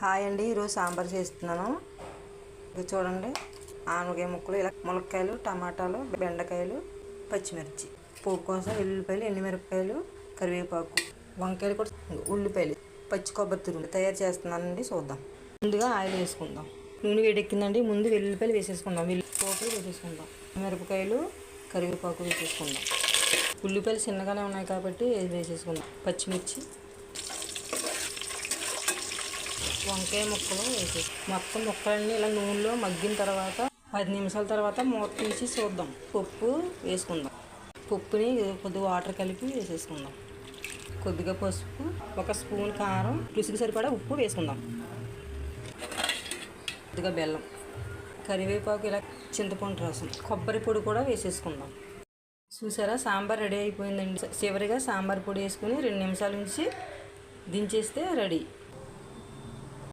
Hi అండి, ఈరోజు సాంబార్ చేస్తున్నాను. ఇది చూడండి, ఆనగకాయ ముక్కలు, ఇలా ములక్కాయలు, టమాటాలు, బెండకాయలు, పచ్చిమిర్చి, పోపు కోసం ఎల్లుల్లిపాయలు, ఎండుమిరపకాయలు, కరివేపాకు, వంకాయలు కూడా, ఉల్లిపాయలు, పచ్చి కొబ్బరి తురుము తయారు చేస్తున్నానండి. చూద్దాం. ముందుగా ఆయిల్ వేసుకుందాం. నూనె వేడెక్కిందండి. ముందు వెల్లుల్లిపాయలు వేసేసుకుందాం. పోపులు వేసేసుకుందాం. మిరపకాయలు, కరివేపాకు వేసేసుకుందాం. ఉల్లిపాయలు చిన్నగానే ఉన్నాయి కాబట్టి వేసేసుకుందాం. పచ్చిమిర్చి, వంకాయ ముక్కలు వేసేసి మొత్తం ముక్కలన్నీ ఇలా నూనెలో మగ్గిన తర్వాత 10 నిమిషాల తర్వాత మూత తీసి చూద్దాం. పప్పు వేసుకుందాం. పప్పుని కొద్దిగా వాటర్ కలిపి వేసేసుకుందాం. కొద్దిగా పసుపు, 1 స్పూన్ కారం, రుచికి సరిపడా ఉప్పు వేసుకుందాం. కొద్దిగా బెల్లం, కరివేపాకు, ఇలా చింతపండు రసం, కొబ్బరి పొడి కూడా వేసేసుకుందాం. చూసారా, సాంబార్ రెడీ అయిపోయిందండి. చివరిగా సాంబార్ పొడి వేసుకుని 2 నిమిషాల నుంచి దించేస్తే రెడీ.